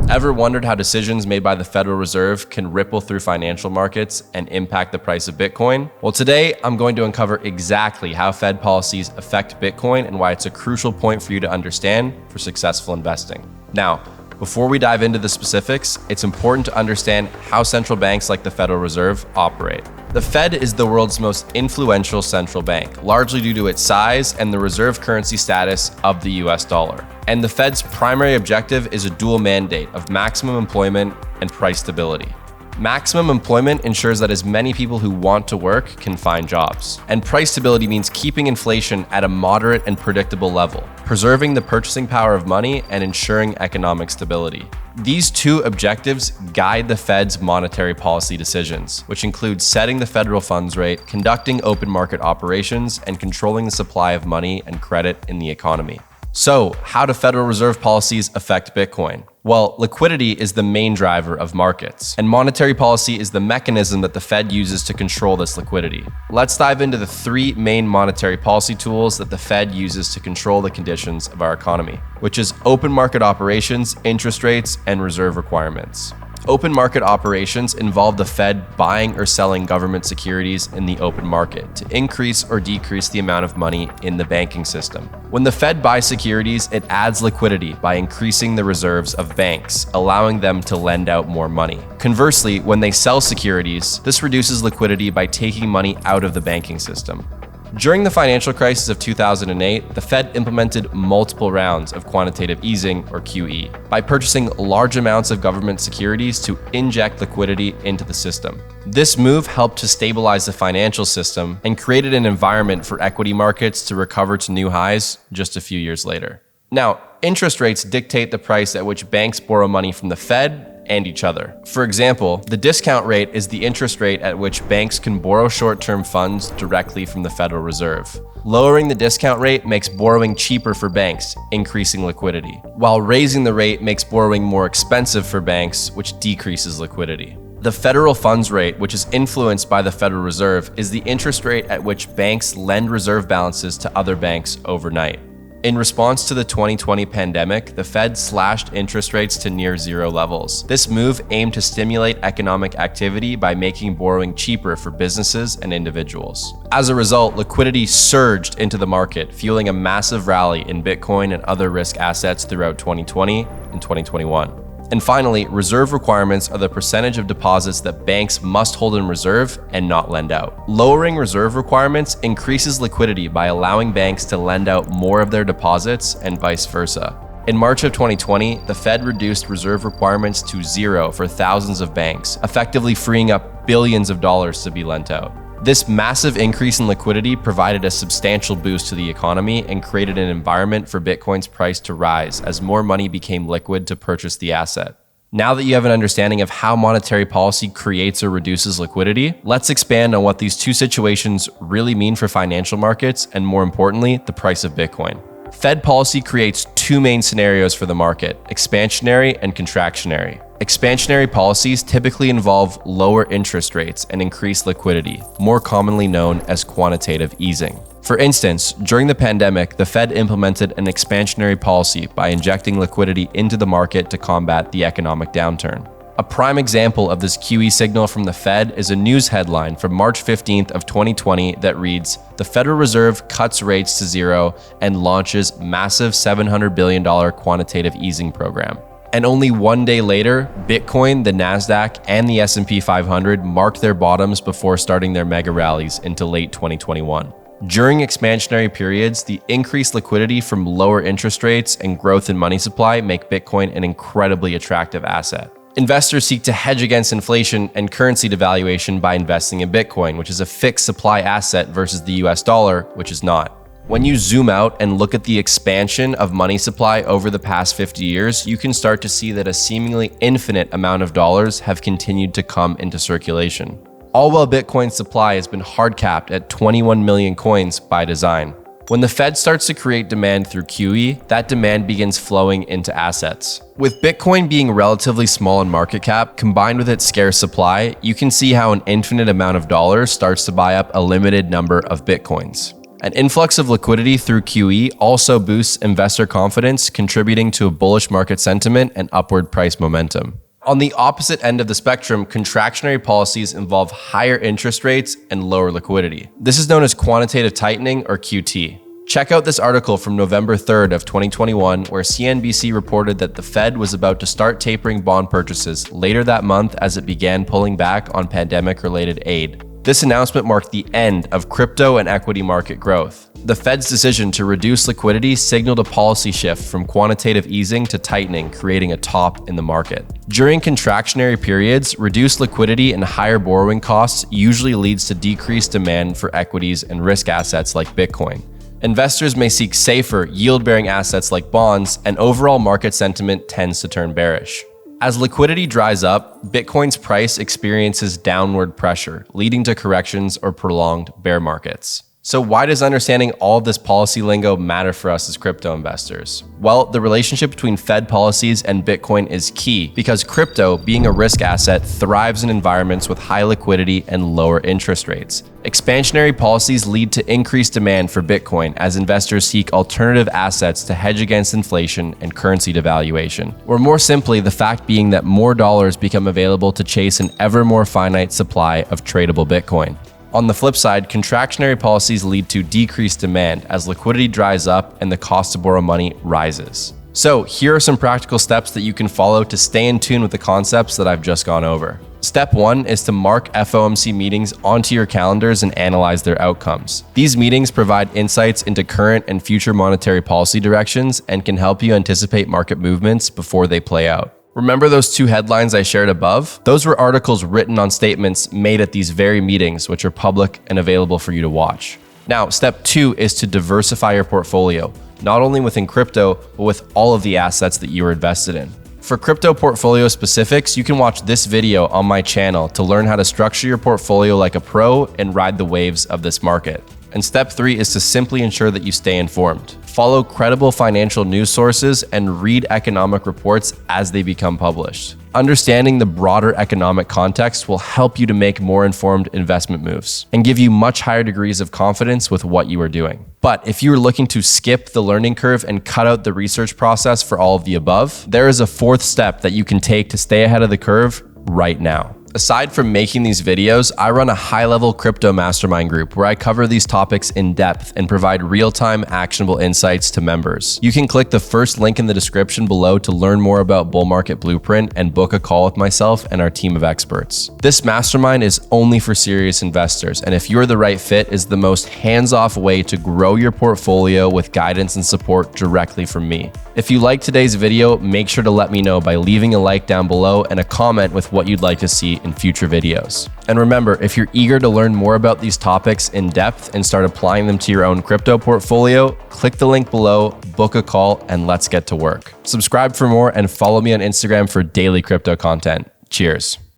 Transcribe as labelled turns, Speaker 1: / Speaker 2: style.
Speaker 1: Ever wondered how decisions made by the Federal Reserve can ripple through financial markets and impact the price of Bitcoin? Well, today I'm going to uncover exactly how Fed policies affect Bitcoin and why it's a crucial point for you to understand for successful investing. Now, before we dive into the specifics, it's important to understand how central banks like the Federal Reserve operate. The Fed is the world's most influential central bank, largely due to its size and the reserve currency status of the US dollar. And the Fed's primary objective is a dual mandate of maximum employment and price stability. Maximum employment ensures that as many people who want to work can find jobs. And price stability means keeping inflation at a moderate and predictable level, preserving the purchasing power of money and ensuring economic stability. These two objectives guide the Fed's monetary policy decisions, which include setting the federal funds rate, conducting open market operations, and controlling the supply of money and credit in the economy. So, how do Federal Reserve policies affect Bitcoin? Well, liquidity is the main driver of markets, and monetary policy is the mechanism that the Fed uses to control this liquidity. Let's dive into the three main monetary policy tools that the Fed uses to control the conditions of our economy, which is open market operations, interest rates, and reserve requirements. Open market operations involve the Fed buying or selling government securities in the open market to increase or decrease the amount of money in the banking system. When the Fed buys securities, it adds liquidity by increasing the reserves of banks, allowing them to lend out more money. Conversely, when they sell securities, this reduces liquidity by taking money out of the banking system. During the financial crisis of 2008, the Fed implemented multiple rounds of quantitative easing, or QE, by purchasing large amounts of government securities to inject liquidity into the system. This move helped to stabilize the financial system and created an environment for equity markets to recover to new highs just a few years later. Now, interest rates dictate the price at which banks borrow money from the Fed and each other. For example, the discount rate is the interest rate at which banks can borrow short-term funds directly from the Federal Reserve. Lowering the discount rate makes borrowing cheaper for banks, increasing liquidity, while raising the rate makes borrowing more expensive for banks, which decreases liquidity. The federal funds rate, which is influenced by the Federal Reserve, is the interest rate at which banks lend reserve balances to other banks overnight. In response to the 2020 pandemic, the Fed slashed interest rates to near zero levels. This move aimed to stimulate economic activity by making borrowing cheaper for businesses and individuals. As a result, liquidity surged into the market, fueling a massive rally in Bitcoin and other risk assets throughout 2020 and 2021. And finally, reserve requirements are the percentage of deposits that banks must hold in reserve and not lend out. Lowering reserve requirements increases liquidity by allowing banks to lend out more of their deposits and vice versa. In March of 2020, the Fed reduced reserve requirements to zero for thousands of banks, effectively freeing up billions of dollars to be lent out. This massive increase in liquidity provided a substantial boost to the economy and created an environment for Bitcoin's price to rise as more money became liquid to purchase the asset. Now that you have an understanding of how monetary policy creates or reduces liquidity, let's expand on what these two situations really mean for financial markets and, more importantly, the price of Bitcoin. Fed policy creates two main scenarios for the market: expansionary and contractionary. Expansionary policies typically involve lower interest rates and increased liquidity, more commonly known as quantitative easing. For instance, during the pandemic, the Fed implemented an expansionary policy by injecting liquidity into the market to combat the economic downturn. A prime example of this QE signal from the Fed is a news headline from March 15th of 2020 that reads, "The Federal Reserve cuts rates to zero and launches massive $700 billion quantitative easing program." And only one day later, Bitcoin, the Nasdaq, and the S&P 500 marked their bottoms before starting their mega rallies into late 2021. During expansionary periods, the increased liquidity from lower interest rates and growth in money supply make Bitcoin an incredibly attractive asset. Investors seek to hedge against inflation and currency devaluation by investing in Bitcoin, which is a fixed supply asset versus the US dollar, which is not. When you zoom out and look at the expansion of money supply over the past 50 years, you can start to see that a seemingly infinite amount of dollars have continued to come into circulation. All while Bitcoin's supply has been hard capped at 21 million coins by design. When the Fed starts to create demand through QE, that demand begins flowing into assets. With Bitcoin being relatively small in market cap, combined with its scarce supply, you can see how an infinite amount of dollars starts to buy up a limited number of Bitcoins. An influx of liquidity through QE also boosts investor confidence, contributing to a bullish market sentiment and upward price momentum. On the opposite end of the spectrum, contractionary policies involve higher interest rates and lower liquidity. This is known as quantitative tightening, or QT. Check out this article from November 3rd of 2021, where CNBC reported that the Fed was about to start tapering bond purchases later that month as it began pulling back on pandemic-related aid. This announcement marked the end of crypto and equity market growth. The Fed's decision to reduce liquidity signaled a policy shift from quantitative easing to tightening, creating a top in the market. During contractionary periods, reduced liquidity and higher borrowing costs usually leads to decreased demand for equities and risk assets like Bitcoin. Investors may seek safer, yield-bearing assets like bonds, and overall market sentiment tends to turn bearish. As liquidity dries up, Bitcoin's price experiences downward pressure, leading to corrections or prolonged bear markets. So why does understanding all of this policy lingo matter for us as crypto investors? Well, the relationship between Fed policies and Bitcoin is key because crypto, being a risk asset, thrives in environments with high liquidity and lower interest rates. Expansionary policies lead to increased demand for Bitcoin as investors seek alternative assets to hedge against inflation and currency devaluation. Or more simply, the fact being that more dollars become available to chase an ever more finite supply of tradable Bitcoin. On the flip side, contractionary policies lead to decreased demand as liquidity dries up and the cost to borrow money rises. So here are some practical steps that you can follow to stay in tune with the concepts that I've just gone over. Step 1 is to mark FOMC meetings onto your calendars and analyze their outcomes. These meetings provide insights into current and future monetary policy directions and can help you anticipate market movements before they play out. Remember those 2 headlines I shared above? Those were articles written on statements made at these very meetings, which are public and available for you to watch. Now, step 2 is to diversify your portfolio, not only within crypto, but with all of the assets that you are invested in. For crypto portfolio specifics, you can watch this video on my channel to learn how to structure your portfolio like a pro and ride the waves of this market. And step 3 is to simply ensure that you stay informed. Follow credible financial news sources and read economic reports as they become published. Understanding the broader economic context will help you to make more informed investment moves and give you much higher degrees of confidence with what you are doing. But if you are looking to skip the learning curve and cut out the research process for all of the above, there is a 4th step that you can take to stay ahead of the curve right now. Aside from making these videos, I run a high-level crypto mastermind group where I cover these topics in depth and provide real-time actionable insights to members. You can click the first link in the description below to learn more about Bull Market Blueprint and book a call with myself and our team of experts. This mastermind is only for serious investors, and if you're the right fit, is the most hands-off way to grow your portfolio with guidance and support directly from me. If you liked today's video, make sure to let me know by leaving a like down below and a comment with what you'd like to see in future videos. And remember, if you're eager to learn more about these topics in depth and start applying them to your own crypto portfolio, click the link below, book a call, and let's get to work. Subscribe for more and follow me on Instagram for daily crypto content. Cheers.